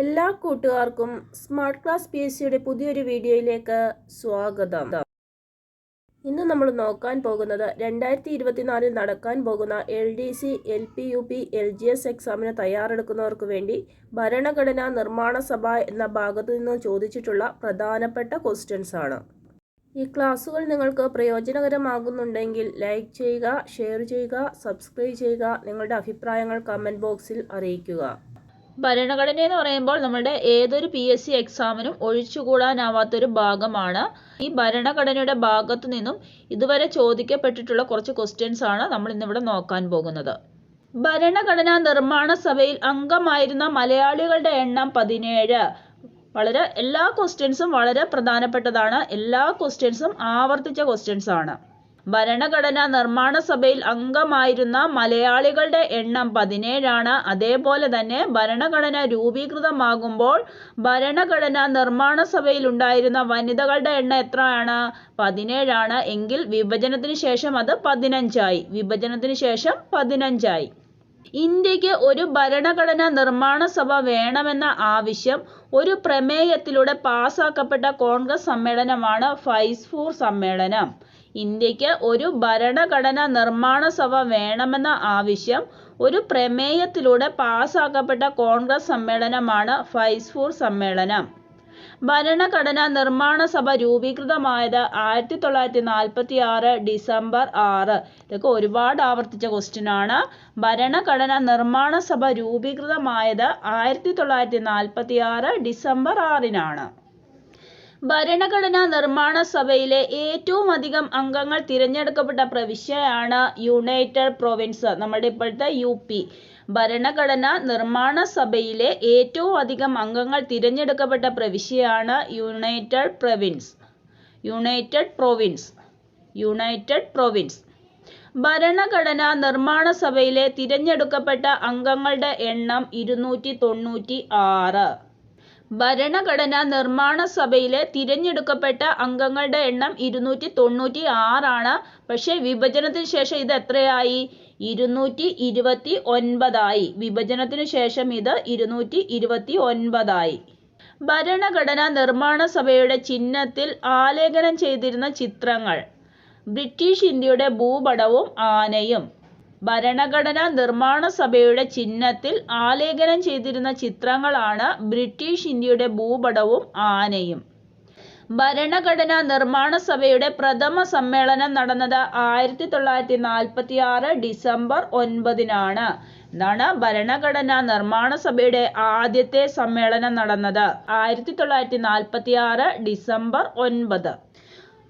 എല്ലാ കൂട്ടുകാർക്കും smart class PSCയുടെ പുതിയൊരു വീഡിയോയിലേക്ക് സ്വാഗതം. ഇന്ന് നമ്മൾ നോക്കാൻ പോകുന്നത് 2024 നടക്കാൻ പോകുന്ന LDC, LPUP, LGS എക്സാമിന് തയ്യാറെടുക്കുന്നവർക്ക് വേണ്ടി ഭരണഘടനാ നിർമ്മാണ സഭ എന്ന ഭാഗത്തു നിന്നും ചോദിച്ചിട്ടുള്ള പ്രധാനപ്പെട്ട ക്വസ്റ്റ്യൻസ് ആണ്. ഈ ക്ലാസ്സുകൾ നിങ്ങൾക്ക് പ്രയോജനകരമാകുന്നുണ്ടെങ്കിൽ ലൈക്ക് ചെയ്യുക, ഷെയർ ചെയ്യുക, സബ്സ്ക്രൈബ് ചെയ്യുക. നിങ്ങളുടെ അഭിപ്രായങ്ങൾ കമൻറ്റ് ബോക്സിൽ അറിയിക്കുക. ഭരണഘടന എന്ന് പറയുമ്പോൾ നമ്മുടെ ഏതൊരു PSC എക്സാമിനും ഒഴിച്ചുകൂടാനാവാത്തൊരു ഭാഗമാണ്. ഈ ഭരണഘടനയുടെ ഭാഗത്തു നിന്നും ഇതുവരെ ചോദിക്കപ്പെട്ടിട്ടുള്ള കുറച്ച് ക്വസ്റ്റ്യൻസ് ആണ് നമ്മൾ ഇന്നിവിടെ നോക്കാൻ പോകുന്നത്. ഭരണഘടനാ നിർമ്മാണ സഭയിൽ അംഗമായിരുന്ന മലയാളികളുടെ എണ്ണം 17. എല്ലാ ക്വസ്റ്റ്യൻസും വളരെ പ്രധാനപ്പെട്ടതാണ്. എല്ലാ ക്വസ്റ്റ്യൻസും ആവർത്തിച്ച ക്വസ്റ്റ്യൻസ് ആണ്. ഭരണഘടനാ നിർമ്മാണ സഭയിൽ അംഗമായിരുന്ന മലയാളികളുടെ എണ്ണം 17 ആണ്. അതേപോലെ തന്നെ ഭരണഘടന രൂപീകൃതമാകുമ്പോൾ ഭരണഘടനാ നിർമ്മാണ സഭയിൽ ഉണ്ടായിരുന്ന വനിതകളുടെ എണ്ണം എത്രയാണ്? 17 ആണ്. എങ്കിൽ വിഭജനത്തിന് ശേഷം അത് 15 ആയി. ഇന്ത്യക്ക് ഒരു ഭരണഘടനാ നിർമ്മാണ സഭ വേണമെന്ന ആവശ്യം ഒരു പ്രമേയത്തിലൂടെ പാസാക്കപ്പെട്ട കോൺഗ്രസ് സമ്മേളനമാണ് ഫൈസ്പൂർ സമ്മേളനം. ഇന്ത്യക്ക് ഒരു ഭരണഘടനാ നിർമ്മാണ സഭ വേണമെന്ന ആവശ്യം ഒരു പ്രമേയത്തിലൂടെ പാസാക്കപ്പെട്ട കോൺഗ്രസ് സമ്മേളനമാണ് ഫൈസ്പൂർ സമ്മേളനം. ഭരണഘടനാ നിർമ്മാണ സഭ രൂപീകൃതമായത് 1946 ഡിസംബർ 6. ഇതൊക്കെ ഒരുപാട് ആവർത്തിച്ച ക്വസ്റ്റ്യൻ ആണ്. ഭരണഘടനാ നിർമ്മാണ സഭ രൂപീകൃതമായത് 1946 ഡിസംബർ 6-നാണ്. ഭരണഘടനാ നിർമ്മാണ സഭയിലെ ഏറ്റവും അധികം അംഗങ്ങൾ തിരഞ്ഞെടുക്കപ്പെട്ട പ്രവിശ്യയാണ് യുണൈറ്റഡ് പ്രൊവിൻസ്, നമ്മുടെ ഇപ്പോഴത്തെ UP. ഭരണഘടനാ നിർമ്മാണ സഭയിലെ ഏറ്റവും അധികം അംഗങ്ങൾ തിരഞ്ഞെടുക്കപ്പെട്ട പ്രവിശ്യയാണ് യുണൈറ്റഡ് പ്രൊവിൻസ്. ഭരണഘടനാ നിർമ്മാണ സഭയിലെ തിരഞ്ഞെടുക്കപ്പെട്ട അംഗങ്ങളുടെ എണ്ണം 296. ഭരണഘടനാ നിർമ്മാണ സഭയിലെ തിരഞ്ഞെടുക്കപ്പെട്ട അംഗങ്ങളുടെ എണ്ണം 296 ആണ്. പക്ഷേ വിഭജനത്തിന് ശേഷം ഇത് എത്രയായി? 229 ആയി. വിഭജനത്തിന് ശേഷം ഇത് 229 ആയി. ഭരണഘടനാ നിർമ്മാണ സഭയുടെ ചിഹ്നത്തിൽ ആലേഖനം ചെയ്തിരുന്ന ചിത്രങ്ങൾ: ബ്രിട്ടീഷ് ഇന്ത്യയുടെ ഭൂപടവും ആനയും. ഭരണഘടനാ നിർമ്മാണ സഭയുടെ ചിഹ്നത്തിൽ ആലേഖനം ചെയ്തിരുന്ന ചിത്രങ്ങളാണ് ബ്രിട്ടീഷ് ഇന്ത്യയുടെ ഭൂപടവും ആനയും. ഭരണഘടനാ നിർമ്മാണ സഭയുടെ പ്രഥമ സമ്മേളനം നടന്നത് 1946 ഡിസംബർ 9-നാണ്. എന്താണ് ഭരണഘടനാ നിർമ്മാണ സഭയുടെ ആദ്യത്തെ സമ്മേളനം നടന്നത്? 1946 ഡിസംബർ 9.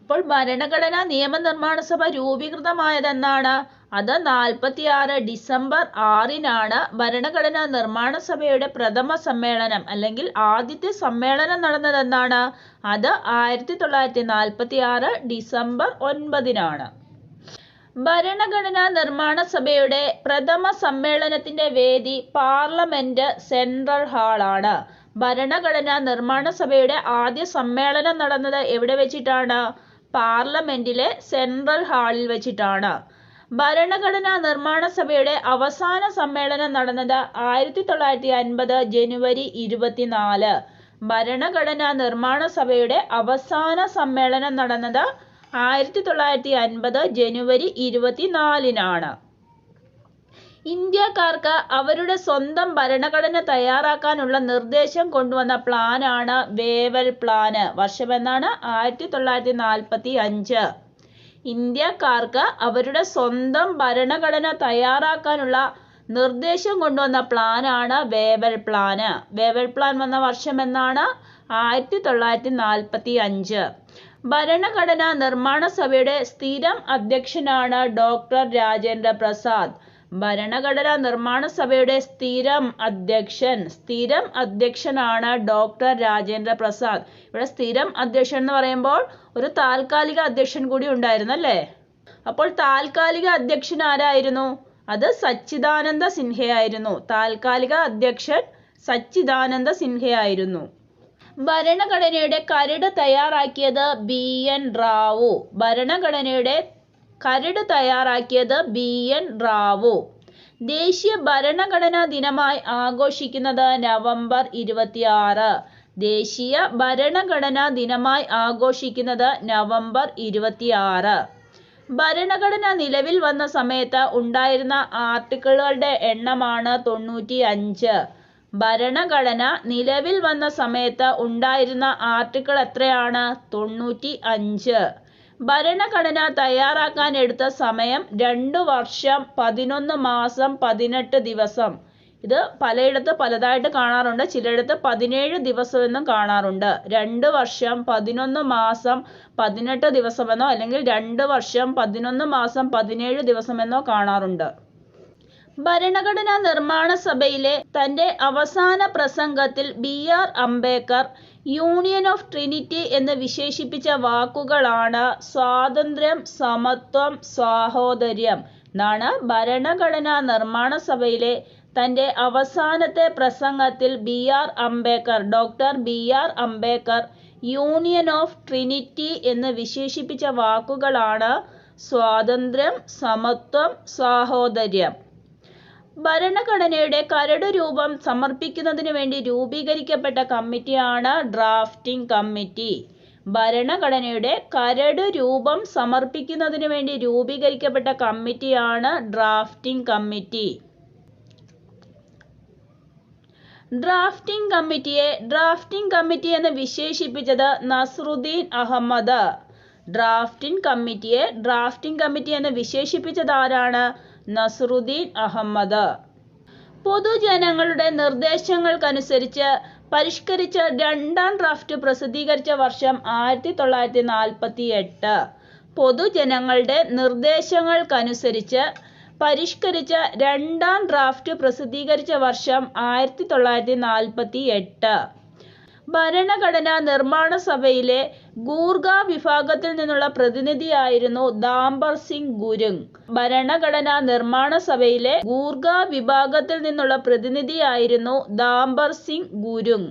അപ്പോൾ ഭരണഘടനാ നിയമനിർമ്മാണ സഭ രൂപീകൃതമായതെന്നാണ്? അത് 1946 ഡിസംബർ 6-നാണ്. ഭരണഘടനാ നിർമ്മാണ സഭയുടെ പ്രഥമ സമ്മേളനം അല്ലെങ്കിൽ ആദ്യത്തെ സമ്മേളനം നടന്നതെന്നാണ്? അത് 1946 ഡിസംബർ 9-നാണ്. ഭരണഘടനാ നിർമ്മാണ സഭയുടെ പ്രഥമ സമ്മേളനത്തിന്റെ വേദി പാർലമെന്റ് സെൻട്രൽ ഹാൾ ആണ്. ഭരണഘടനാ നിർമ്മാണ സഭയുടെ ആദ്യ സമ്മേളനം നടന്നത് എവിടെ വെച്ചിട്ടാണ്? പാർലമെന്റിലെ സെൻട്രൽ ഹാളിൽ വെച്ചിട്ടാണ്. ഭരണഘടനാ നിർമ്മാണ സഭയുടെ അവസാന സമ്മേളനം നടന്നത് 1950 ജനുവരി 24. ഭരണഘടനാ നിർമ്മാണ സഭയുടെ അവസാന സമ്മേളനം നടന്നത് 1950 ജനുവരി 24-നാണ്. ഇന്ത്യക്കാർക്ക് അവരുടെ സ്വന്തം ഭരണഘടന തയ്യാറാക്കാനുള്ള നിർദ്ദേശം കൊണ്ടുവന്ന പ്ലാനാണ് വേവൽ പ്ലാന്. വർഷമെന്നാണ്? 1945. ഇന്ത്യക്കാർക്ക് അവരുടെ സ്വന്തം ഭരണഘടന തയ്യാറാക്കാനുള്ള നിർദ്ദേശം കൊണ്ടുവന്ന പ്ലാനാണ് വേവൽ പ്ലാന്. വേവൽ പ്ലാൻ വന്ന വർഷമെന്നാണ്? 1945. ഭരണഘടനാ നിർമ്മാണ സഭയുടെ സ്ഥിരം അധ്യക്ഷനാണ് ഡോക്ടർ രാജേന്ദ്ര പ്രസാദ്. ഭരണഘടനാ നിർമ്മാണ സഭയുടെ സ്ഥിരം അധ്യക്ഷനാണ് ഡോക്ടർ രാജേന്ദ്ര പ്രസാദ്. ഇവിടെ സ്ഥിരം അധ്യക്ഷൻ എന്ന് പറയുമ്പോൾ ഒരു താൽക്കാലിക അധ്യക്ഷൻ കൂടി ഉണ്ടായിരുന്നു അല്ലേ? അപ്പോൾ താൽക്കാലിക അധ്യക്ഷൻ ആരായിരുന്നു? അത് സച്ചിദാനന്ദ സിൻഹയായിരുന്നു. താൽക്കാലിക അധ്യക്ഷൻ സച്ചിദാനന്ദ സിൻഹയായിരുന്നു. ഭരണഘടനയുടെ കരട് തയ്യാറാക്കിയത് BN റാവു. ഭരണഘടനയുടെ കരട് തയ്യാറാക്കിയത് BN റാവു. ദേശീയ ഭരണഘടനാ ദിനമായി ആഘോഷിക്കുന്നത് നവംബർ 26. ദേശീയ ഭരണഘടനാ ദിനമായി ആഘോഷിക്കുന്നത് നവംബർ 26. ഭരണഘടന നിലവിൽ വന്ന സമയത്ത് ഉണ്ടായിരുന്ന ആർട്ടിക്കിളുകളുടെ എണ്ണമാണ് 95. ഭരണഘടന നിലവിൽ വന്ന സമയത്ത് ഉണ്ടായിരുന്ന ആർട്ടിക്കിൾ എത്രയാണ്? 95. ഭരണഘടന തയ്യാറാക്കാൻ എടുത്ത സമയം 2 വർഷം 11 മാസം 18 ദിവസം. ഇത് പലയിടത്ത് പലതായിട്ട് കാണാറുണ്ട്. ചിലയിടത്ത് 17 ദിവസമെന്നും കാണാറുണ്ട്. 2 വർഷം 11 മാസം 18 ദിവസമെന്നോ അല്ലെങ്കിൽ 2 വർഷം 11 മാസം 17 ദിവസമെന്നോ കാണാറുണ്ട്. ഭരണഘടനാ നിർമ്മാണ സഭയിലെ തന്റെ അവസാന പ്രസംഗത്തിൽ BR Ambedkar union of Trinity എന്ന് വിശേഷിപ്പിച്ച വാക്കുകളാണ് സ്വാതന്ത്ര്യം, സമത്വം, സാഹോദര്യം എന്നാണ് ഭരണഘടനാ നിർമ്മാണ സഭയിലെ തന്റെ അവസാനത്തെ പ്രസംഗത്തിൽ doctor BR Ambedkar union of Trinity എന്ന് വിശേഷിപ്പിച്ച വാക്കുകളാണ് സ്വാതന്ത്ര്യം, സമത്വം, സാഹോദര്യം. ഭരണഘടനയുടെ കരട് രൂപം സമർപ്പിക്കുന്നതിന് വേണ്ടി രൂപീകരിക്കപ്പെട്ട കമ്മിറ്റിയാണ് ഡ്രാഫ്റ്റിംഗ് കമ്മിറ്റി. ഭരണഘടനയുടെ കരട് രൂപം സമർപ്പിക്കുന്നതിന് വേണ്ടി രൂപീകരിക്കപ്പെട്ട കമ്മിറ്റിയാണ് ഡ്രാഫ്റ്റിംഗ് കമ്മിറ്റി. ഡ്രാഫ്റ്റിംഗ് കമ്മിറ്റി എന്ന് വിശേഷിപ്പിച്ചത് നസ്രുദ്ദീൻ അഹമ്മദ്. ഡ്രാഫ്റ്റിംഗ് കമ്മിറ്റി എന്ന് വിശേഷിപ്പിച്ചത് ആരാണ്? നസ്രുദ്ദീൻ അഹമ്മദ്. പൊതുജനങ്ങളുടെ നിർദ്ദേശങ്ങൾക്കനുസരിച്ച് പരിഷ്കരിച്ച 2ാം ഡ്രാഫ്റ്റ് പ്രസിദ്ധീകരിച്ച വർഷം 1948. പൊതുജനങ്ങളുടെ നിർദ്ദേശങ്ങൾക്കനുസരിച്ച് പരിഷ്കരിച്ച 2ാം ഡ്രാഫ്റ്റ് പ്രസിദ്ധീകരിച്ച വർഷം 1948. ഭരണഘടനാ നിർമ്മാണ സഭയിലെ ഗൂർഖ വിഭാഗത്തിൽ നിന്നുള്ള പ്രതിനിധിയായിരുന്നു ദാംബർ സിംഗ് ഗുരുങ്. ഭരണഘടനാ നിർമ്മാണ സഭയിലെ ഗൂർഖ വിഭാഗത്തിൽ നിന്നുള്ള പ്രതിനിധിയായിരുന്നു ദാംബർ സിംഗ് ഗുരുങ്.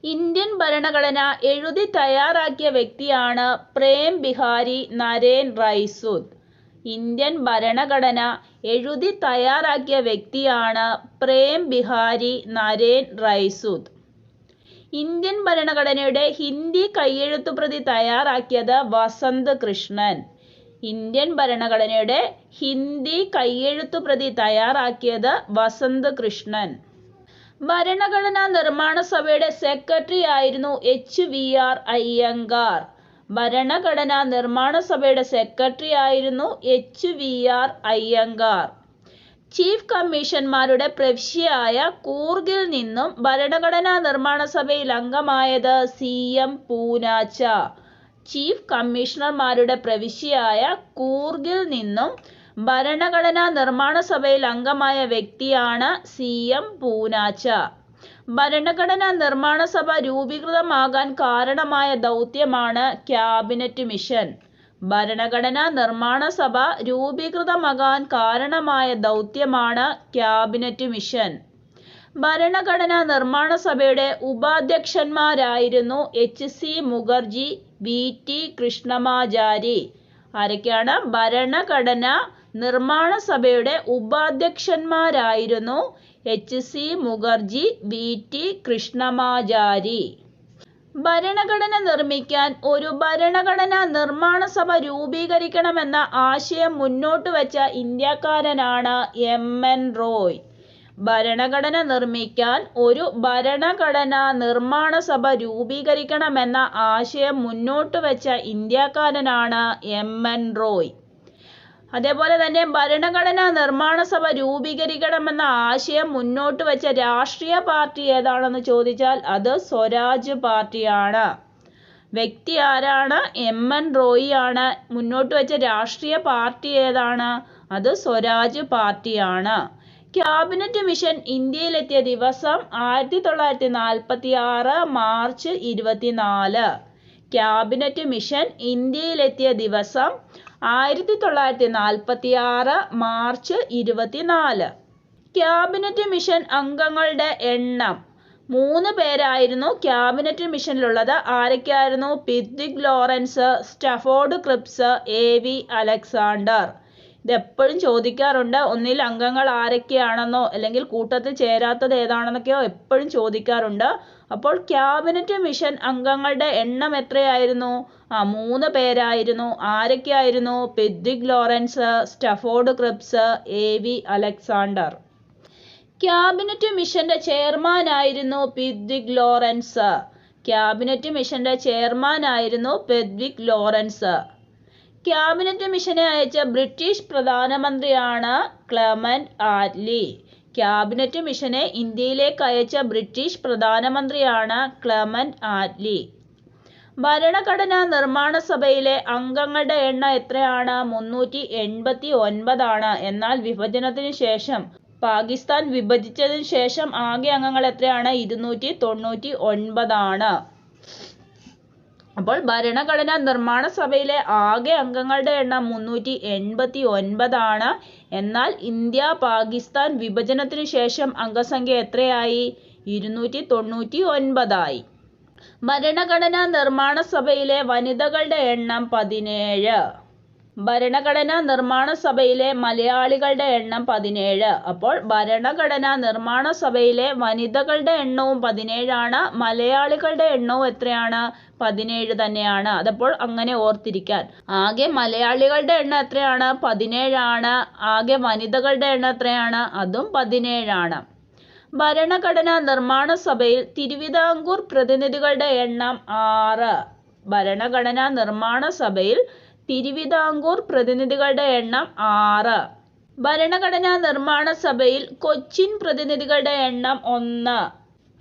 ഇന്ത്യൻ ഭരണഘടന എഴുതി തയ്യാറാക്കിയ വ്യക്തിയാണ് പ്രേം ബിഹാരി നരേൻ റൈസുത്. ഇന്ത്യൻ ഭരണഘടന എഴുതി തയ്യാറാക്കിയ വ്യക്തിയാണ് പ്രേം ബിഹാരി നരേൻ റൈസുത്. ഇന്ത്യൻ ഭരണഘടനയുടെ ഹിന്ദി കയ്യെഴുത്തുപ്രതി തയ്യാറാക്കിയത് വസന്ത് കൃഷ്ണൻ. ഇന്ത്യൻ ഭരണഘടനയുടെ ഹിന്ദി കയ്യെഴുത്തുപ്രതി തയ്യാറാക്കിയത് വസന്ത് കൃഷ്ണൻ. ഭരണഘടനാ നിർമ്മാണ സഭയുടെ സെക്രട്ടറി ആയിരുന്നു HVR അയ്യങ്കാർ. ഭരണഘടനാ നിർമ്മാണ സഭയുടെ സെക്രട്ടറി ആയിരുന്നു HVR അയ്യങ്കാർ. ചീഫ് കമ്മീഷണർമാരുടെ പ്രവിശ്യയായ കൂർഗിൽ നിന്നും ഭരണഘടനാ നിർമ്മാണ സഭയിൽ അംഗമായത് CM പൂനാച്ച. ചീഫ് കമ്മീഷണർമാരുടെ പ്രവിശ്യയായ കൂർഗിൽ നിന്നും ഭരണഘടനാ നിർമ്മാണ സഭയിൽ അംഗമായ വ്യക്തിയാണ് CM പൂനാച്ച. ഭരണഘടനാ നിർമ്മാണ സഭ രൂപീകൃതമാകാൻ കാരണമായ ദൗത്യമാണ് ക്യാബിനറ്റ് മിഷൻ. ഭരണഘടനാ നിർമ്മാണ സഭ രൂപീകൃതമാകാൻ കാരണമായ ദൗത്യമാണ് ക്യാബിനറ്റ് മിഷൻ. ഭരണഘടനാ നിർമ്മാണ സഭയുടെ ഉപാധ്യക്ഷന്മാരായിരുന്നു HC മുഖർജി, VT കൃഷ്ണമാചാരി. ആരൊക്കെയാണ്? ഭരണഘടനാ നിർമ്മാണ സഭയുടെ ഉപാധ്യക്ഷന്മാരായിരുന്നു HC മുഖർജി, VT കൃഷ്ണമാചാരി. ഭരണഘടന നിർമ്മിക്കാൻ ഒരു ഭരണഘടനാ നിർമ്മാണ സഭ രൂപീകരിക്കണമെന്ന ആശയം മുന്നോട്ട് വച്ച ഇന്ത്യക്കാരനാണ് MN റോയ്. ഭരണഘടന നിർമ്മിക്കാൻ ഒരു ഭരണഘടനാ നിർമ്മാണ സഭ രൂപീകരിക്കണമെന്ന ആശയം മുന്നോട്ട് വച്ച ഇന്ത്യക്കാരനാണ് MN റോയ്. അതേപോലെ തന്നെ ഭരണഘടനാ നിർമ്മാണ സഭ രൂപീകരിക്കണമെന്ന ആശയം മുന്നോട്ട് വെച്ച രാഷ്ട്രീയ പാർട്ടി ഏതാണെന്ന് ചോദിച്ചാൽ അത് സ്വരാജ് പാർട്ടിയാണ്. വ്യക്തി ആരാണ്? MN റോയ് ആണ്. മുന്നോട്ട് വെച്ച രാഷ്ട്രീയ പാർട്ടി ഏതാണ്? അത് സ്വരാജ് പാർട്ടിയാണ്. ക്യാബിനറ്റ് മിഷൻ ഇന്ത്യയിലെത്തിയ ദിവസം 1946 മാർച്ച് 24. ക്യാബിനറ്റ് മിഷൻ ഇന്ത്യയിലെത്തിയ ദിവസം 1946 മാർച്ച് 24. ക്യാബിനറ്റ് മിഷൻ അംഗങ്ങളുടെ എണ്ണം 3 പേരായിരുന്നു ക്യാബിനറ്റ് മിഷനിലുള്ളത്. ആരൊക്കെയായിരുന്നു? Pethick Lawrence, Stafford Cripps, AV Alexander. ഇത് എപ്പോഴും ചോദിക്കാറുണ്ട്. ഒന്നിൽ അംഗങ്ങൾ ആരൊക്കെയാണെന്നോ അല്ലെങ്കിൽ കൂട്ടത്തിൽ ചേരാത്തത് ഏതാണെന്നൊക്കെയോ എപ്പോഴും ചോദിക്കാറുണ്ട്. അപ്പോൾ ക്യാബിനറ്റ് മിഷൻ അംഗങ്ങളുടെ എണ്ണം എത്രയായിരുന്നു? 3 പേരായിരുന്നു. ആരൊക്കെയായിരുന്നു? Pethick Lawrence, Stafford Cripps, A.V. Alexander. Cabinet മിഷന്റെ ചെയർമാനായിരുന്നു പെദ്രിക് ലോറൻസ്. ക്യാബിനറ്റ് മിഷന്റെ ചെയർമാനായിരുന്നു പെദ്രിക് ലോറൻസ്. ക്യാബിനറ്റ് മിഷനെ അയച്ച ബ്രിട്ടീഷ് പ്രധാനമന്ത്രിയാണ് ക്ലെമന്റ് ആറ്റ്ലി. ക്യാബിനറ്റ് മിഷനെ ഇന്ത്യയിലേക്ക് അയച്ച ബ്രിട്ടീഷ് പ്രധാനമന്ത്രിയാണ് ക്ലെമന്റ് ആറ്റ്ലി. ഭരണഘടനാ നിർമ്മാണ സഭയിലെ അംഗങ്ങളുടെ എണ്ണം എത്രയാണ്? 389 എന്നാൽ വിഭജനത്തിന് ശേഷം പാകിസ്ഥാൻ വിഭജിച്ചതിന് ശേഷം ആകെ അംഗങ്ങൾ എത്രയാണ്? 299. അപ്പോൾ ഭരണഘടനാ നിർമ്മാണ സഭയിലെ ആകെ അംഗങ്ങളുടെ എണ്ണം 389 എന്നാൽ ഇന്ത്യ പാകിസ്ഥാൻ വിഭജനത്തിന് ശേഷം അംഗസംഖ്യ എത്രയായി? 299. ഭരണഘടനാ നിർമ്മാണ സഭയിലെ വനിതകളുടെ എണ്ണം 17. ഭരണഘടനാ നിർമ്മാണ സഭയിലെ മലയാളികളുടെ എണ്ണം 17. അപ്പോൾ ഭരണഘടനാ നിർമ്മാണ സഭയിലെ വനിതകളുടെ എണ്ണവും 17, മലയാളികളുടെ എണ്ണവും എത്രയാണ്? 17 തന്നെയാണ്. അതപ്പോൾ അങ്ങനെ ഓർത്തിരിക്കാൻ. ആകെ മലയാളികളുടെ എണ്ണം എത്രയാണ്? 17. ആകെ വനിതകളുടെ എണ്ണം എത്രയാണ്? അതും 17. ഭരണഘടനാ നിർമ്മാണ സഭയിൽ തിരുവിതാംകൂർ പ്രതിനിധികളുടെ എണ്ണം 6. ഭരണഘടനാ നിർമ്മാണ സഭയിൽ തിരുവിതാംകൂർ പ്രതിനിധികളുടെ എണ്ണം 6. ഭരണഘടനാ നിർമ്മാണ സഭയിൽ കൊച്ചിൻ പ്രതിനിധികളുടെ എണ്ണം 1.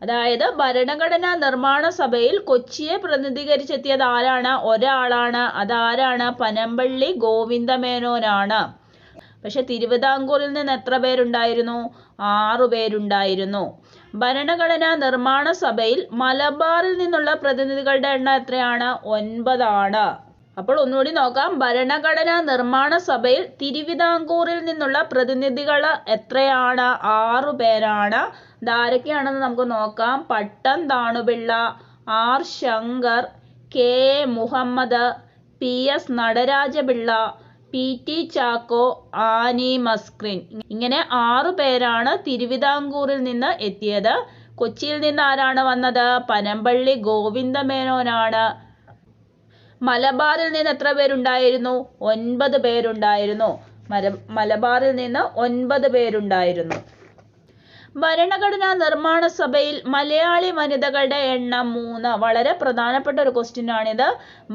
അതായത് ഭരണഘടനാ നിർമ്മാണ സഭയിൽ കൊച്ചിയെ പ്രതിനിധീകരിച്ചെത്തിയത് ആരാണ്? ഒരാളാണ്. അതാരാണ്? പനമ്പള്ളി ഗോവിന്ദമേനോനാണ്. പക്ഷെ തിരുവിതാംകൂറിൽ നിന്ന് എത്ര പേരുണ്ടായിരുന്നു? 6 പേരുണ്ടായിരുന്നു. ഭരണഘടനാ നിർമ്മാണ സഭയിൽ മലബാറിൽ നിന്നുള്ള പ്രതിനിധികളുടെ എണ്ണം എത്രയാണ്? 9. അപ്പോൾ ഒന്നുകൂടി നോക്കാം. ഭരണഘടനാ നിർമ്മാണ സഭയിൽ തിരുവിതാംകൂറിൽ നിന്നുള്ള പ്രതിനിധികൾ എത്രയാണ്? 6 പേരാണ്. ഇതാരൊക്കെയാണെന്ന് നമുക്ക് നോക്കാം. Pattom Thanu Pillai, R. Sankar, K. Muhammad, P.S. Nataraja Pillai, P.T. Chacko, Annie Mascarene. ഇങ്ങനെ 6 പേരാണ് തിരുവിതാംകൂറിൽ നിന്ന് എത്തിയത്. കൊച്ചിയിൽ നിന്ന് ആരാണ് വന്നത്? പനമ്പള്ളി ഗോവിന്ദമേനോനാണ്. മലബാറിൽ നിന്ന് എത്ര പേരുണ്ടായിരുന്നു? 9 പേരുണ്ടായിരുന്നു. മലബാറിൽ നിന്ന് 9 പേരുണ്ടായിരുന്നു. ഭരണഘടനാ നിർമ്മാണ സഭയിൽ മലയാളി വനിതകളുടെ എണ്ണം 3. വളരെ പ്രധാനപ്പെട്ട ഒരു ക്വസ്റ്റ്യൻ ആണിത്.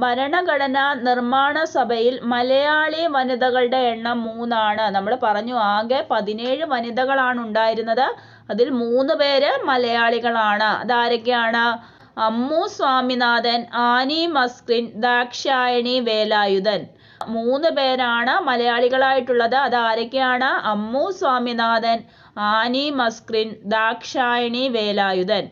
ഭരണഘടനാ നിർമ്മാണ സഭയിൽ മലയാളി വനിതകളുടെ എണ്ണം 3. നമ്മൾ പറഞ്ഞു ആകെ 17 വനിതകളാണ് ഉണ്ടായിരുന്നത്. അതിൽ 3 പേര് മലയാളികളാണ്. അതാരൊക്കെയാണ്? അമ്മു സ്വാമിനാഥൻ, ആനി മസ്ക്രിൻ, ദാക്ഷായണി വേലായുധൻ. 3 പേരാണ് മലയാളികളായിട്ടുള്ളത്. അതാരൊക്കെയാണ്? അമ്മു സ്വാമിനാഥൻ, ആനി മസ്ക്രിൻ, ദാക്ഷായണി വേലായുധൻ.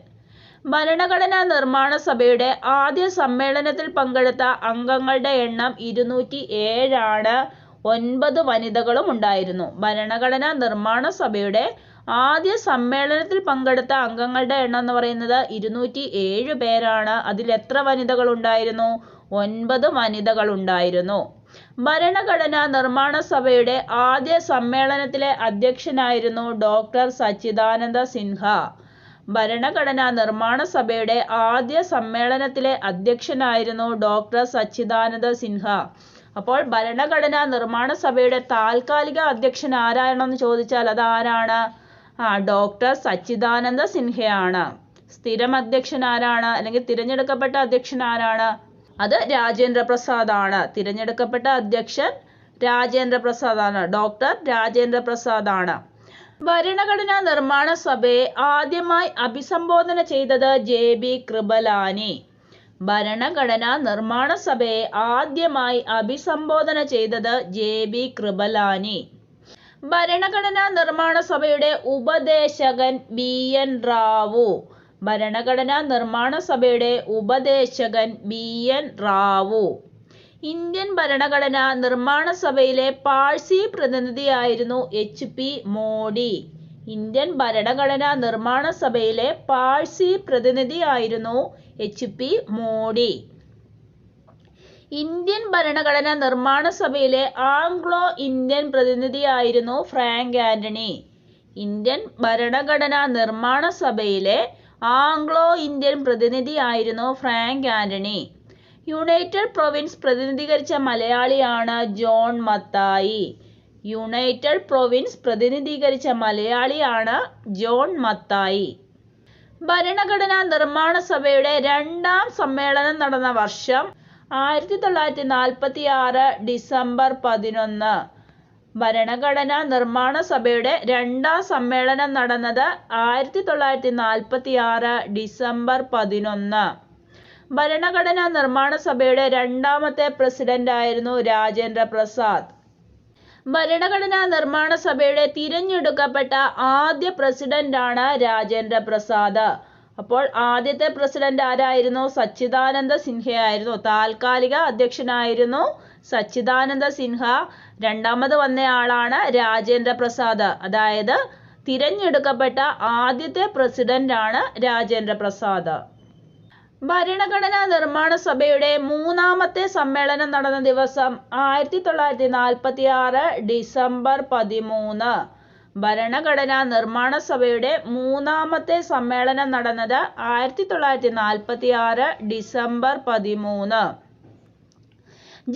ഭരണഘടനാ നിർമ്മാണ സഭയുടെ ആദ്യ സമ്മേളനത്തിൽ പങ്കെടുത്ത അംഗങ്ങളുടെ എണ്ണം 207. 9 വനിതകളും ഉണ്ടായിരുന്നു. ഭരണഘടനാ നിർമ്മാണ സഭയുടെ ആദ്യ സമ്മേളനത്തിൽ പങ്കെടുത്ത അംഗങ്ങളുടെ എണ്ണം എന്ന് പറയുന്നത് 207 പേരാണ്. അതിൽ എത്ര വനിതകൾ ഉണ്ടായിരുന്നു? 9 വനിതകൾ ഉണ്ടായിരുന്നു. ഭരണഘടനാ നിർമ്മാണ സഭയുടെ ആദ്യ സമ്മേളനത്തിലെ അധ്യക്ഷനായിരുന്നു ഡോക്ടർ സച്ചിദാനന്ദ സിൻഹ. ഭരണഘടനാ നിർമ്മാണ സഭയുടെ ആദ്യ സമ്മേളനത്തിലെ അധ്യക്ഷനായിരുന്നു ഡോക്ടർ സച്ചിദാനന്ദ സിൻഹ. അപ്പോൾ ഭരണഘടനാ നിർമ്മാണ സഭയുടെ താൽക്കാലിക അധ്യക്ഷൻ ആരാണെന്ന് ചോദിച്ചാൽ അതാരാണ്? ഡോക്ടർ സച്ചിദാനന്ദ സിൻഹയാണ്. സ്ഥിരം അധ്യക്ഷൻ ആരാണ്? അല്ലെങ്കിൽ തിരഞ്ഞെടുക്കപ്പെട്ട അധ്യക്ഷൻ ആരാണ്? അത് രാജേന്ദ്ര പ്രസാദ് ആണ്. തിരഞ്ഞെടുക്കപ്പെട്ട അധ്യക്ഷൻ രാജേന്ദ്ര പ്രസാദ് ആണ്. ഡോക്ടർ രാജേന്ദ്ര പ്രസാദ് ആണ്. ഭരണഘടനാ നിർമ്മാണ സഭയെ ആദ്യമായി അഭിസംബോധന ചെയ്തത് JB കൃപലാനി. ഭരണഘടനാ നിർമ്മാണ സഭയെ ആദ്യമായി അഭിസംബോധന ചെയ്തത് JB കൃപലാനി. ഭരണഘടനാ നിർമ്മാണ സഭയുടെ ഉപദേശകൻ BN റാവു. ഭരണഘടനാ നിർമ്മാണ സഭയുടെ ഉപദേശകൻ BN റാവു. ഇന്ത്യൻ ഭരണഘടനാ നിർമ്മാണ സഭയിലെ പാഴ്സി പ്രതിനിധിയായിരുന്നു HP മോഡി. ഇന്ത്യൻ ഭരണഘടനാ നിർമ്മാണ സഭയിലെ പാഴ്സി പ്രതിനിധിയായിരുന്നു HP മോഡി. ഇന്ത്യൻ ഭരണഘടനാ നിർമ്മാണ സഭയിലെ ആംഗ്ലോ ഇന്ത്യൻ പ്രതിനിധിയായിരുന്നു ഫ്രാങ്ക് ആന്റണി. ഇന്ത്യൻ ഭരണഘടനാ നിർമ്മാണ സഭയിലെ ആംഗ്ലോ ഇന്ത്യൻ പ്രതിനിധിയായിരുന്നു ഫ്രാങ്ക് ആന്റണി. യുണൈറ്റഡ് പ്രൊവിൻസ് പ്രതിനിധീകരിച്ച മലയാളിയാണ് ജോൺ മത്തായി. യുണൈറ്റഡ് പ്രൊവിൻസ് പ്രതിനിധീകരിച്ച മലയാളിയാണ് ജോൺ മത്തായി. ഭരണഘടനാ നിർമ്മാണ സഭയുടെ രണ്ടാം സമ്മേളനം നടന്ന വർഷം 1946 ഡിസംബർ 11. ഭരണഘടനാ നിർമ്മാണ സഭയുടെ രണ്ടാം സമ്മേളനം നടന്നത് 1946 ഡിസംബർ 11. ഭരണഘടനാ നിർമ്മാണ സഭയുടെ രണ്ടാമത്തെ പ്രസിഡന്റായിരുന്നു രാജേന്ദ്ര പ്രസാദ്. ഭരണഘടനാ നിർമ്മാണ സഭയുടെ തിരഞ്ഞെടുക്കപ്പെട്ട ആദ്യ പ്രസിഡന്റാണ് രാജേന്ദ്ര പ്രസാദ്. അപ്പോൾ ആദ്യത്തെ പ്രസിഡന്റ് ആരായിരുന്നു? സച്ചിദാനന്ദ സിൻഹയായിരുന്നു. താൽക്കാലിക അധ്യക്ഷനായിരുന്നു സച്ചിദാനന്ദ സിൻഹ. രണ്ടാമത് വന്നയാളാണ് രാജേന്ദ്ര പ്രസാദ്. അതായത് തിരഞ്ഞെടുക്കപ്പെട്ട ആദ്യത്തെ പ്രസിഡന്റാണ് രാജേന്ദ്ര പ്രസാദ്. ഭരണഘടനാ നിർമ്മാണ സഭയുടെ മൂന്നാമത്തെ സമ്മേളനം നടന്ന ദിവസം 1946 ഡിസംബർ 13. ഭരണഘടനാ നിർമ്മാണ സഭയുടെ മൂന്നാമത്തെ സമ്മേളനം നടന്നത് 1946 ഡിസംബർ 13.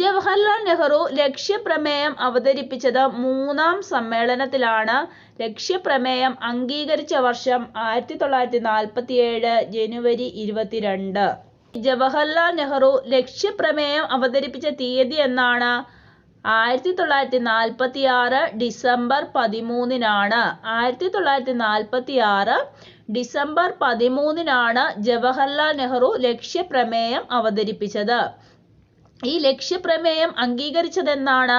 ജവഹർലാൽ നെഹ്റു ലക്ഷ്യപ്രമേയം അവതരിപ്പിച്ചത് മൂന്നാം സമ്മേളനത്തിലാണ്. ലക്ഷ്യപ്രമേയം അംഗീകരിച്ച വർഷം 1947 ജനുവരി 22. ജവഹർലാൽ നെഹ്റു ലക്ഷ്യപ്രമേയം അവതരിപ്പിച്ച തീയതി എന്നാണ്? 1946 ഡിസംബർ 13. 1946 ഡിസംബർ 13 ജവഹർലാൽ നെഹ്റു ലക്ഷ്യപ്രമേയം അവതരിപ്പിച്ചത്. ഈ ലക്ഷ്യപ്രമേയം അംഗീകരിച്ചതെന്നാണ്?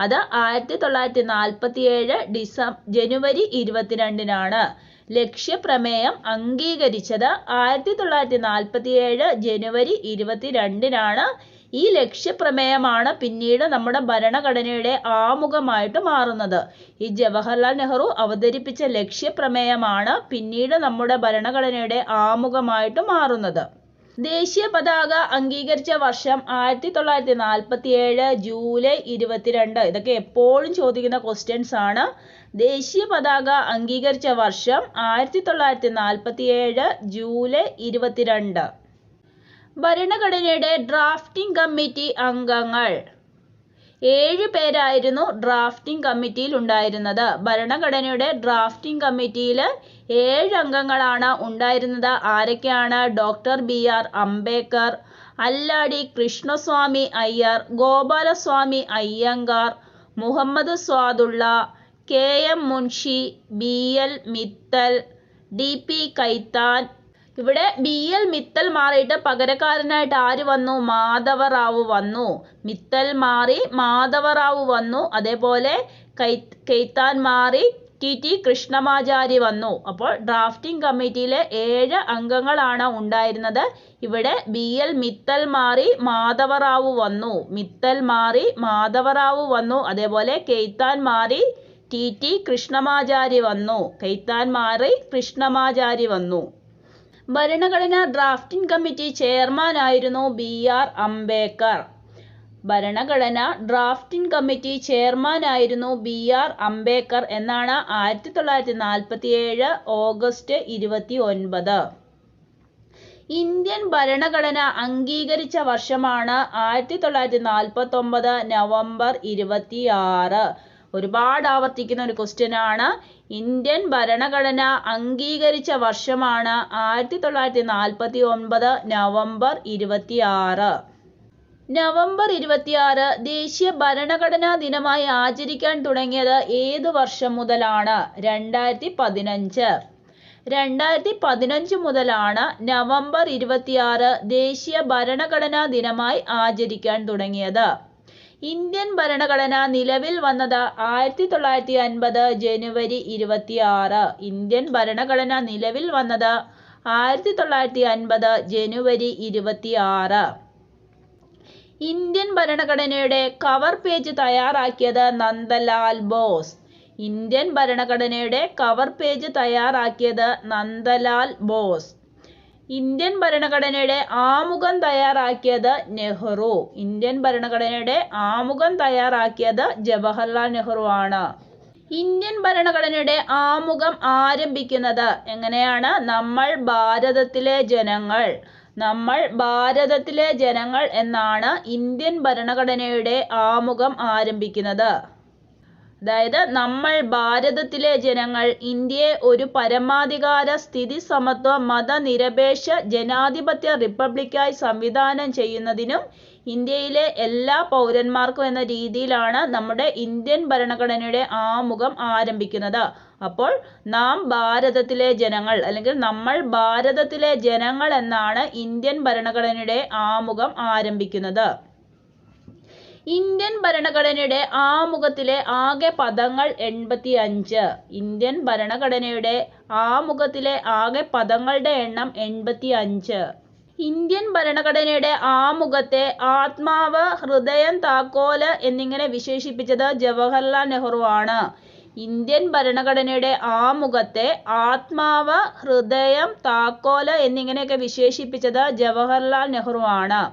അത് 1947 ജനുവരി 22. ലക്ഷ്യപ്രമേയം അംഗീകരിച്ചത് 1947 ജനുവരി 22. ഈ ലക്ഷ്യപ്രമേയമാണ് പിന്നീട് നമ്മുടെ ഭരണഘടനയുടെ ആമുഖമായിട്ട് മാറുന്നത്. ഈ ജവഹർലാൽ നെഹ്റു അവതരിപ്പിച്ച ലക്ഷ്യപ്രമേയമാണ് പിന്നീട് നമ്മുടെ ഭരണഘടനയുടെ ആമുഖമായിട്ട് മാറുന്നത്. ദേശീയ പതാക അംഗീകരിച്ച വർഷം 1947 ജൂലൈ 22. ഇതൊക്കെ എപ്പോഴും ചോദിക്കുന്ന ക്വസ്റ്റ്യൻസ് ആണ്. ദേശീയ പതാക അംഗീകരിച്ച വർഷം 1947 ജൂലൈ 22. ഭരണഘടനയുടെ ഡ്രാഫ്റ്റിംഗ് കമ്മിറ്റി അംഗങ്ങൾ 7 പേരായിരുന്നു ഡ്രാഫ്റ്റിംഗ് കമ്മിറ്റിയിൽ ഉണ്ടായിരുന്നത്. ഭരണഘടനയുടെ ഡ്രാഫ്റ്റിംഗ് കമ്മിറ്റിയിൽ 7 അംഗങ്ങളാണ് ഉണ്ടായിരുന്നത്. ആരൊക്കെയാണ്? Doctor BR Ambedkar, Alladi Krishnaswamy Iyer, Gopalaswami Ayyangar, Muhammad Saadulla, KM Munshi, BL Mittal, DP Khaitan. ഇവിടെ BL മിത്തൽ മാറിയിട്ട് പകരക്കാരനായിട്ട് ആര് വന്നു? മാധവറാവു വന്നു. മിത്തൽ മാറി മാധവറാവു വന്നു. അതേപോലെ കൈത്താൻ മാറി TT കൃഷ്ണമാചാരി വന്നു. അപ്പോൾ ഡ്രാഫ്റ്റിംഗ് കമ്മിറ്റിയിലെ 7 അംഗങ്ങളാണ് ഉണ്ടായിരുന്നത്. ഇവിടെ BL മിത്തൽ മാറി മാധവറാവു വന്നു. മിത്തൽ മാറി മാധവറാവു വന്നു. അതേപോലെ കൈത്താൻ മാറി TT കൃഷ്ണമാചാരി വന്നു. കൈത്താൻ മാറി കൃഷ്ണമാചാരി വന്നു. ഭരണഘടനാ ഡ്രാഫ്റ്റിംഗ് കമ്മിറ്റി ചെയർമാനായിരുന്നു BR അംബേദ്കർ. ഭരണഘടനാ ഡ്രാഫ്റ്റിംഗ് കമ്മിറ്റി ചെയർമാനായിരുന്നു BR അംബേദ്കർ എന്നാണ് 1947 ഓഗസ്റ്റ് 29. ഇന്ത്യൻ ഭരണഘടന അംഗീകരിച്ച വർഷമാണ് 1949 നവംബർ 26. ഒരുപാട് ആവർത്തിക്കുന്ന ഒരു ക്വസ്റ്റ്യൻ ആണ്. ഇന്ത്യൻ ഭരണഘടന അംഗീകരിച്ച വർഷമാണ് 1949 നവംബർ 26. നവംബർ 26 ദേശീയ ഭരണഘടനാ ദിനമായി ആചരിക്കാൻ തുടങ്ങിയത് ഏത് വർഷം മുതലാണ്? 2015. 2015 മുതലാണ് നവംബർ 26 ദേശീയ ഭരണഘടനാ ദിനമായി ആചരിക്കാൻ തുടങ്ങിയത്. ഇന്ത്യൻ ഭരണഘടന നിലവിൽ വന്നത് 1950 ജനുവരി 26. ഇന്ത്യൻ ഭരണഘടന നിലവിൽ വന്നത് 1950 ജനുവരി 26. ഇന്ത്യൻ ഭരണഘടനയുടെ കവർ പേജ് തയ്യാറാക്കിയത് നന്ദലാൽ ബോസ്. ഇന്ത്യൻ ഭരണഘടനയുടെ കവർ പേജ് തയ്യാറാക്കിയത് നന്ദലാൽ ബോസ്. ഇന്ത്യൻ ഭരണഘടനയുടെ ആമുഖം തയ്യാറാക്കിയത് നെഹ്റു. ഇന്ത്യൻ ഭരണഘടനയുടെ ആമുഖം തയ്യാറാക്കിയത് ജവഹർലാൽ നെഹ്റു ആണ്. ഇന്ത്യൻ ഭരണഘടനയുടെ ആമുഖം ആരംഭിക്കുന്നത് എങ്ങനെയാണ്? നമ്മൾ ഭാരതത്തിലെ ജനങ്ങൾ. നമ്മൾ ഭാരതത്തിലെ ജനങ്ങൾ എന്നാണ് ഇന്ത്യൻ ഭരണഘടനയുടെ ആമുഖം ആരംഭിക്കുന്നത്. അതായത് നമ്മൾ ഭാരതത്തിലെ ജനങ്ങൾ ഇന്ത്യയെ ഒരു പരമാധികാര സ്ഥിതി സമത്വ മതനിരപേക്ഷ ജനാധിപത്യ റിപ്പബ്ലിക്കായി സംവിധാനം ചെയ്യുന്നതിനും ഇന്ത്യയിലെ എല്ലാ പൗരന്മാർക്കും എന്ന രീതിയിലാണ് നമ്മുടെ ഇന്ത്യൻ ഭരണഘടനയുടെ ആമുഖം ആരംഭിക്കുന്നത്. അപ്പോൾ നാം ഭാരതത്തിലെ ജനങ്ങൾ അല്ലെങ്കിൽ നമ്മൾ ഭാരതത്തിലെ ജനങ്ങൾ എന്നാണ് ഇന്ത്യൻ ഭരണഘടനയുടെ ആമുഖം ആരംഭിക്കുന്നത്. ഇന്ത്യൻ ഭരണഘടനയുടെ ആമുഖത്തിലെ ആകെ പദങ്ങൾ 85. ഇന്ത്യൻ ഭരണഘടനയുടെ ആമുഖത്തിലെ ആകെ പദങ്ങളുടെ എണ്ണം 85. ഇന്ത്യൻ ഭരണഘടനയുടെ ആമുഖത്തെ ആത്മാവ്, ഹൃദയം, താക്കോല് എന്നിങ്ങനെ വിശേഷിപ്പിച്ചത് ജവഹർലാൽ നെഹ്റു ആണ്. ഇന്ത്യൻ ഭരണഘടനയുടെ ആമുഖത്തെ ആത്മാവ്, ഹൃദയം, താക്കോല് എന്നിങ്ങനെയൊക്കെ വിശേഷിപ്പിച്ചത് ജവഹർലാൽ നെഹ്റു ആണ്.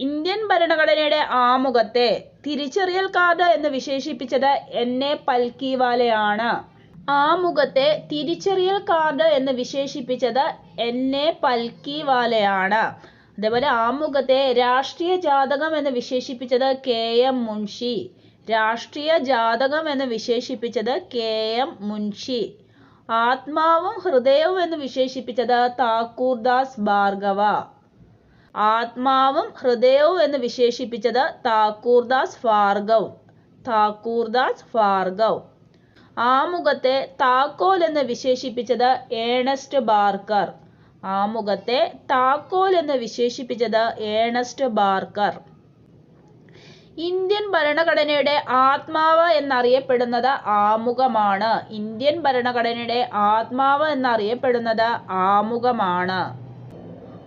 ഇന്ത്യൻ ഭരണഘടനയുടെ ആമുഖത്തെ തിരിച്ചറിയൽ കാർഡ് എന്ന് വിശേഷിപ്പിച്ചത് N.A. പൽക്കിവാലയാണ്. ആമുഖത്തെ തിരിച്ചറിയൽ കാർഡ് എന്ന് വിശേഷിപ്പിച്ചത് N.A. പൽക്കിവാലയാണ്. അതേപോലെ ആമുഖത്തെ രാഷ്ട്രീയ ജാതകം എന്ന് വിശേഷിപ്പിച്ചത് K.M. മുൻഷി. രാഷ്ട്രീയ ജാതകം എന്ന് വിശേഷിപ്പിച്ചത് K.M. മുൻഷി. ആത്മാവും ഹൃദയവും എന്ന് വിശേഷിപ്പിച്ചത് താക്കൂർദാസ് ഭാർഗവ. ആത്മാവും ഹൃദയവും എന്ന് വിശേഷിപ്പിച്ചത് താക്കൂർദാസ് ഭാർഗവ്. താക്കൂർദാസ് ഭാർഗവ്. ആമുഖത്തെ താക്കോൽ എന്ന് വിശേഷിപ്പിച്ചത് ഏണസ്റ്റ് ബാർക്കർ. ആമുഖത്തെ താക്കോൽ എന്ന് വിശേഷിപ്പിച്ചത് ഏണസ്റ്റ് ബാർക്കർ. ഇന്ത്യൻ ഭരണഘടനയുടെ ആത്മാവ് എന്നറിയപ്പെടുന്നത് ആമുഖമാണ്. ഇന്ത്യൻ ഭരണഘടനയുടെ ആത്മാവ് എന്നറിയപ്പെടുന്നത് ആമുഖമാണ്.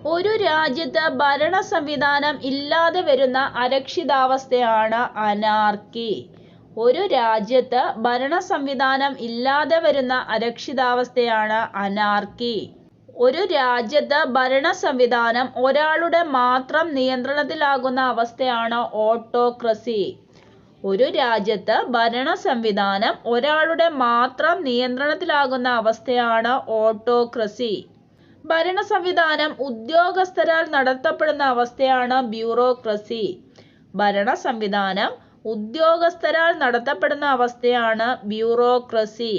ഒരു രാജ്യത്ത് ഭരണ സംവിധാനം ഇല്ലാതെ വരുന്ന അരക്ഷിതാവസ്ഥയാണ് അനാർക്കി. ഒരു രാജ്യത്ത് ഭരണ സംവിധാനം ഇല്ലാതെ വരുന്ന അരക്ഷിതാവസ്ഥയാണ് അനാർക്കി. ഒരു രാജ്യത്ത് ഭരണ സംവിധാനം ഒരാളുടെ മാത്രം നിയന്ത്രണത്തിലാകുന്ന അവസ്ഥയാണ് ഓട്ടോക്രസി. ഒരു രാജ്യത്ത് ഭരണ സംവിധാനം ഒരാളുടെ മാത്രം നിയന്ത്രണത്തിലാകുന്ന അവസ്ഥയാണ് ഓട്ടോക്രസി. ഭരണ സംവിധാനം ഉദ്യോഗസ്ഥരാൽ നടത്തപ്പെടുന്ന അവസ്ഥയാണ് ബ്യൂറോക്രസി. ഭരണ സംവിധാനം ഉദ്യോഗസ്ഥരാൽ നടത്തപ്പെടുന്ന അവസ്ഥയാണ് ബ്യൂറോക്രസി.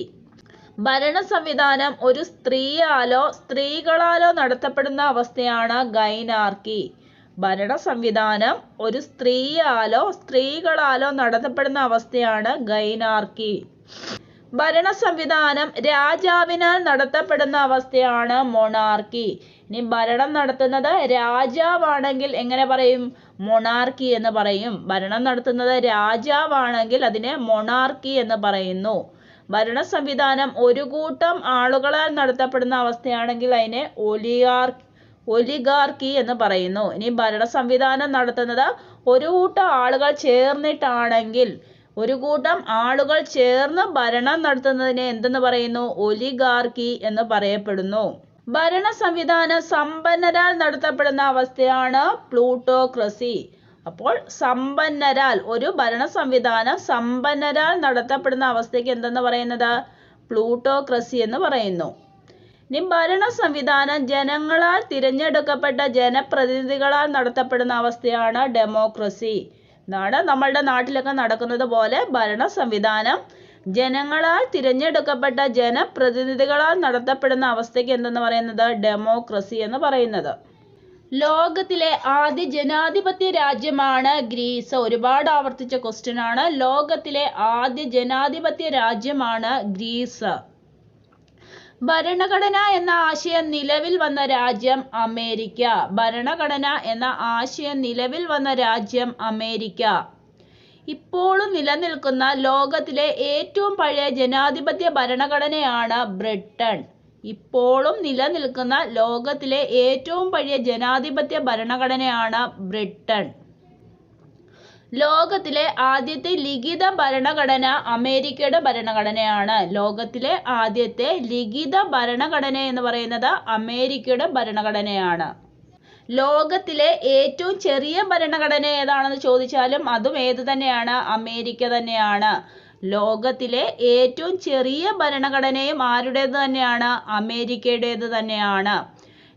ഭരണ സംവിധാനം ഒരു സ്ത്രീയാലോ സ്ത്രീകളാലോ നടത്തപ്പെടുന്ന അവസ്ഥയാണ് ഗൈനാർക്കി. ഭരണ സംവിധാനം ഒരു സ്ത്രീയാലോ സ്ത്രീകളാലോ നടത്തപ്പെടുന്ന അവസ്ഥയാണ് ഗൈനാർക്കി. ഭരണ സംവിധാനം രാജാവിനാൽ നടത്തപ്പെടുന്ന അവസ്ഥയാണ് മൊണാർക്കി. ഇനി ഭരണം നടത്തുന്നത് രാജാവാണെങ്കിൽ എങ്ങനെ പറയും? മൊണാർക്കി എന്ന് പറയും. ഭരണം നടത്തുന്നത് രാജാവാണെങ്കിൽ അതിനെ മൊണാർക്കി എന്ന് പറയുന്നു. ഭരണ സംവിധാനം ഒരു കൂട്ടം ആളുകളാൽ നടത്തപ്പെടുന്ന അവസ്ഥയാണെങ്കിൽ അതിനെ ഒലിഗാർക്കി എന്ന് പറയുന്നു. ഇനി ഭരണ സംവിധാനം നടത്തുന്നത് ഒരു കൂട്ടം ആളുകൾ ചേർന്നിട്ടാണെങ്കിൽ, ഒരു കൂട്ടം ആളുകൾ ചേർന്ന് ഭരണം നടത്തുന്നതിനെ എന്തെന്ന് പറയുന്നു? ഒലിഗാർക്കി എന്ന് പറയപ്പെടുന്നു. ഭരണ സംവിധാനം സമ്പന്നരാൽ നടത്തപ്പെടുന്ന അവസ്ഥയാണ് പ്ലൂട്ടോക്രസി. അപ്പോൾ സമ്പന്നരാൽ, ഒരു ഭരണ സംവിധാനം സമ്പന്നരാൽ നടത്തപ്പെടുന്ന അവസ്ഥയ്ക്ക് എന്തെന്ന് പറയുന്നത്? പ്ലൂട്ടോക്രസി എന്ന് പറയുന്നു. ഇനി ഭരണ സംവിധാനം ജനങ്ങളാൽ തിരഞ്ഞെടുക്കപ്പെട്ട ജനപ്രതിനിധികളാൽ നടത്തപ്പെടുന്ന അവസ്ഥയാണ് ഡെമോക്രസി. ഇതാണ് നമ്മളുടെ നാട്ടിലൊക്കെ നടക്കുന്നത് പോലെ ഭരണ സംവിധാനം ജനങ്ങളാൽ തിരഞ്ഞെടുക്കപ്പെട്ട ജനപ്രതിനിധികളാൽ നടത്തപ്പെടുന്ന അവസ്ഥയ്ക്ക് എന്തെന്ന് പറയുന്നത്? ഡെമോക്രസി എന്ന് പറയുന്നത്. ലോകത്തിലെ ആദ്യ ജനാധിപത്യ രാജ്യമാണ് ഗ്രീസ്. ഒരുപാട് ആവർത്തിച്ച ക്വസ്റ്റ്യൻ ആണ്. ലോകത്തിലെ ആദ്യ ജനാധിപത്യ രാജ്യമാണ് ഗ്രീസ്. ഭരണഘടന എന്ന ആശയം നിലവിൽ വന്ന രാജ്യം അമേരിക്ക. ഭരണഘടന എന്ന ആശയം നിലവിൽ വന്ന രാജ്യം അമേരിക്ക. ഇപ്പോഴും നിലനിൽക്കുന്ന ലോകത്തിലെ ഏറ്റവും പഴയ ജനാധിപത്യ ഭരണഘടനയാണ് ബ്രിട്ടൻ. ഇപ്പോഴും നിലനിൽക്കുന്ന ലോകത്തിലെ ഏറ്റവും പഴയ ജനാധിപത്യ ഭരണഘടനയാണ് ബ്രിട്ടൻ. ലോകത്തിലെ ആദ്യത്തെ ലിഖിത ഭരണഘടന അമേരിക്കയുടെ ഭരണഘടനയാണ്. ലോകത്തിലെ ആദ്യത്തെ ലിഖിത ഭരണഘടന എന്ന് പറയുന്നത് അമേരിക്കയുടെ ഭരണഘടനയാണ്. ലോകത്തിലെ ഏറ്റവും ചെറിയ ഭരണഘടന ഏതാണെന്ന് ചോദിച്ചാലും അതും ഏത് തന്നെയാണ്? അമേരിക്ക തന്നെയാണ്. ലോകത്തിലെ ഏറ്റവും ചെറിയ ഭരണഘടനയും ആരുടേത് തന്നെയാണ്? അമേരിക്കയുടേത് തന്നെയാണ്.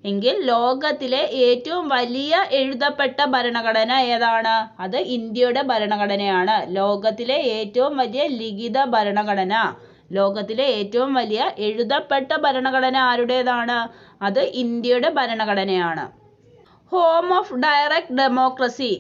എങ്കിൽ ലോകത്തിലെ ഏറ്റവും വലിയ എഴുതപ്പെട്ട ഭരണഘടന ഏതാണ്? അത് ഇന്ത്യയുടെ ഭരണഘടനയാണ്. ലോകത്തിലെ ഏറ്റവും വലിയ ലിഖിത ഭരണഘടന, ലോകത്തിലെ ഏറ്റവും വലിയ എഴുതപ്പെട്ട ഭരണഘടന ആരുടേതാണ്? അത് ഇന്ത്യയുടെ ഭരണഘടനയാണ്. ഹോം ഓഫ് ഡയറക്റ്റ് ഡെമോക്രസി,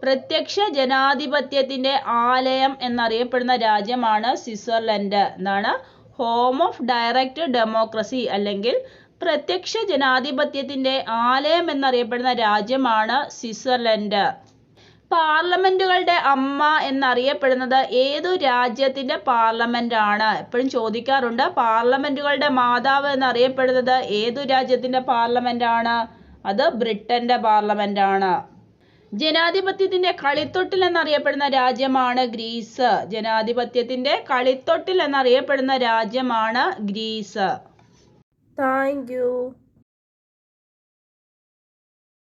പ്രത്യക്ഷ ജനാധിപത്യത്തിന്റെ ആലയം എന്നറിയപ്പെടുന്ന രാജ്യമാണ് സ്വിറ്റ്സർലൻഡ്. എന്താണ്? ഹോം ഓഫ് ഡയറക്റ്റ് ഡെമോക്രസി അല്ലെങ്കിൽ പ്രത്യക്ഷ ജനാധിപത്യത്തിന്റെ ആലയം എന്നറിയപ്പെടുന്ന രാജ്യമാണ് സ്വിറ്റ്സർലൻഡ്. പാർലമെന്റുകളുടെ അമ്മ എന്നറിയപ്പെടുന്നത് ഏതു രാജ്യത്തിന്റെ പാർലമെന്റ് ആണ്? എപ്പോഴും ചോദിക്കാറുണ്ട്. പാർലമെന്റുകളുടെ മാതാവ് എന്നറിയപ്പെടുന്നത് ഏതു രാജ്യത്തിന്റെ പാർലമെന്റ് ആണ്? അത് ബ്രിട്ടന്റെ പാർലമെന്റ് ആണ്. ജനാധിപത്യത്തിന്റെ കളിത്തൊട്ടിൽ എന്നറിയപ്പെടുന്ന രാജ്യമാണ് ഗ്രീസ്. ജനാധിപത്യത്തിന്റെ കളിത്തൊട്ടിൽ എന്നറിയപ്പെടുന്ന രാജ്യമാണ് ഗ്രീസ്. Thank you.